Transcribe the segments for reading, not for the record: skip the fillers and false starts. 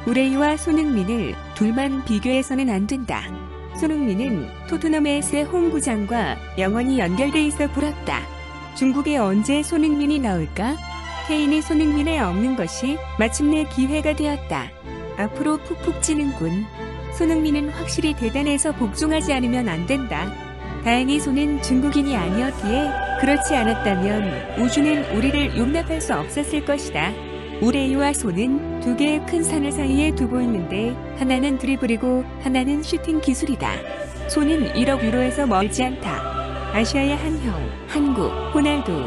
우레이와 손흥민을 둘만 비교해서는 안 된다. 손흥민은 토트넘의 새 홈구장과 영원히 연결돼 있어 부럽다. 중국에 언제 손흥민이 나올까? 케인이 손흥민에 없는 것이 마침내 기회가 되었다. 앞으로 푹푹 찌는군. 손흥민은 확실히 대단해서 복종하지 않으면 안 된다. 다행히 손은 중국인이 아니었기에 그렇지 않았다면 우주는 우리를 용납할 수 없었을 것이다. 우레이와 손은 두 개의 큰 산을 사이에 두고 있는데 하나는 드리블이고 하나는 슈팅 기술이다. 손은 1억 유로에서 멀지 않다. 아시아의 한 형, 한국, 호날두.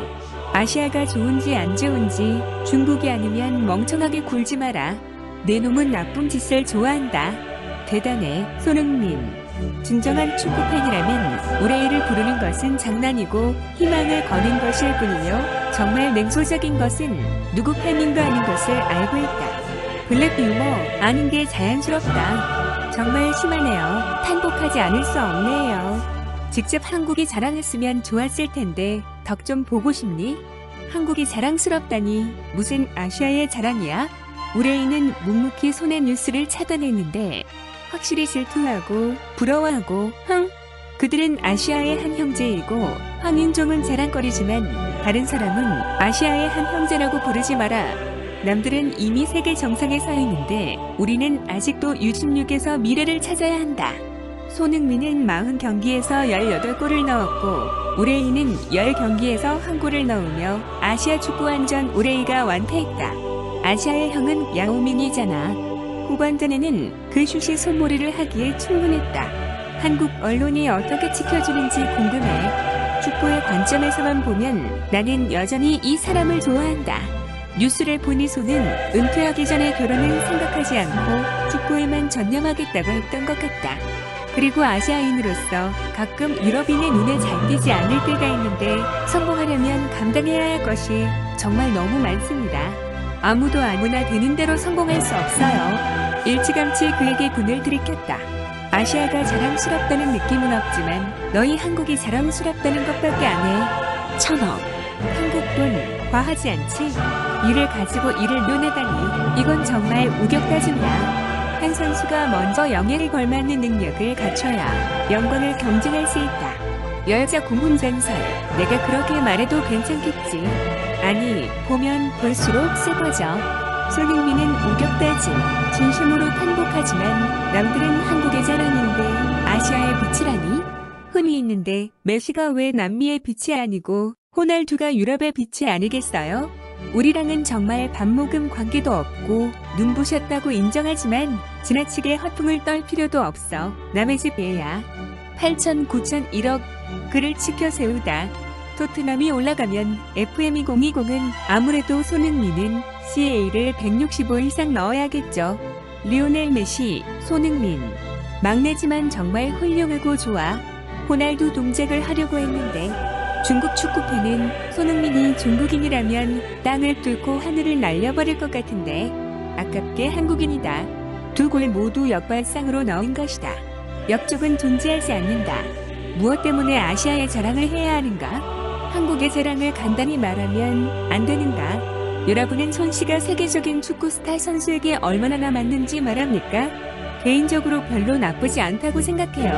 아시아가 좋은지 안 좋은지 중국이 아니면 멍청하게 굴지 마라. 내 놈은 나쁜 짓을 좋아한다. 대단해, 손흥민. 진정한 축구팬이라면 우레이를 부르는 것은 장난이고 희망을 거는 것일 뿐이며 정말 냉소적인 것은 누구 팬인도 아닌 것을 알고 있다. 블랙 유머 아는 게 자연스럽다. 정말 심하네요. 탄복하지 않을 수 없네요. 직접 한국이 자랑했으면 좋았을 텐데 덕 좀 보고 싶니? 한국이 자랑스럽다니 무슨 아시아의 자랑이야? 우레이는 묵묵히 손의 뉴스를 차단했는데 확실히 질투하고 부러워하고 그들은 아시아의 한 형제이고 황인종은 자랑거리지만 다른 사람은 아시아의 한 형제라고 부르지 마라. 남들은 이미 세계 정상에 서 있는데 우리는 아직도 U16에서 미래를 찾아야 한다. 손흥민은 40경기에서 18골을 넣었고 우레이는 10경기에서 1골을 넣으며 아시아 축구완전 우레이가 완패했다. 아시아의 형은 야오밍이잖아. 후반전에는 그 슛이 손몰이를 하기에 충분했다. 한국 언론이 어떻게 지켜주는지 궁금해. 축구의 관점에서만 보면 나는 여전히 이 사람을 좋아한다. 뉴스를 보니 손은 은퇴하기 전에 결혼은 생각하지 않고 축구에만 전념하겠다고 했던 것 같다. 그리고 아시아인으로서 가끔 유럽인의 눈에 잘 띄지 않을 때가 있는데 성공하려면 감당해야 할 것이 정말 너무 많습니다. 아무도 아무나 되는 대로 성공할 수 없어요. 일찌감치 그에게 분을 들이켰다. 아시아가 자랑스럽다는 느낌은 없지만 너희 한국이 자랑스럽다는 것밖에 안 해. 1000억. 한국 돈 과하지 않지? 이를 가지고 이를 논하다니 이건 정말 우격다짐이야. 한 선수가 먼저 영예를 걸맞는 능력을 갖춰야 영광을 경쟁할 수 있다. 여자 고문전설 내가 그렇게 말해도 괜찮겠지. 아니 보면 볼수록 슬퍼져. 손흥민은 우격다짐 진심으로 탄복하지만 남들은 한국의 자랑인데 아시아의 빛이라니? 흠이 있는데 메시가 왜 남미의 빛이 아니고 호날두가 유럽의 빛이 아니겠어요? 우리랑은 정말 밥먹음 관계도 없고 눈부셨다고 인정하지만 지나치게 허풍을 떨 필요도 없어. 남의 집 애야. 8천, 9천, 1억 그를 치켜 세우다. 토트넘이 올라가면 FM2020은 아무래도 손흥민은 CA를 165 이상 넣어야겠죠. 리오넬 메시, 손흥민. 막내지만 정말 훌륭하고 좋아. 호날두 동작을 하려고 했는데 중국 축구팬은 손흥민이 중국인이라면 땅을 뚫고 하늘을 날려버릴 것 같은데 아깝게 한국인이다. 두 골 모두 역발상으로 넣은 것이다. 역적은 존재하지 않는다. 무엇 때문에 아시아의 자랑을 해야 하는가? 한국의 자랑을 간단히 말하면 안 되는가? 여러분은 손 씨가 세계적인 축구 스타 선수에게 얼마나 남았는지 말합니까? 개인적으로 별로 나쁘지 않다고 생각해요.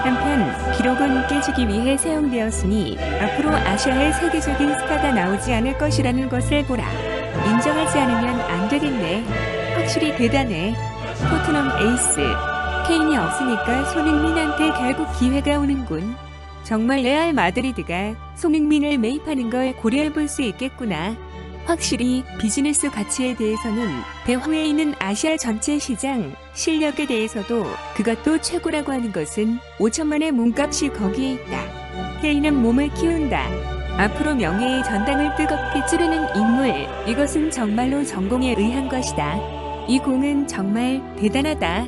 한편 기록은 깨지기 위해 세움되었으니 앞으로 아시아의 세계적인 스타가 나오지 않을 것이라는 것을 보라. 인정하지 않으면 안 되겠네. 확실히 대단해. 토트넘 에이스. 케인이 없으니까 손흥민한테 결국 기회가 오는군. 정말 레알 마드리드가 손흥민을 매입하는 걸 고려해볼 수 있겠구나. 확실히 비즈니스 가치에 대해서는 대후에 있는 아시아 전체 시장 실력에 대해서도 그것도 최고라고 하는 것은 5천만의 몸값이 거기에 있다. 케인은 몸을 키운다. 앞으로 명예의 전당을 뜨겁게 찌르는 인물. 이것은 정말로 전공에 의한 것이다. 이 공은 정말 대단하다.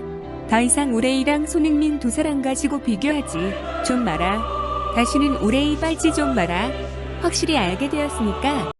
더 이상 우레이랑 손흥민 두 사람 가지고 비교하지 좀 마라. 다시는 우레이 빨지 좀 마라. 확실히 알게 되었으니까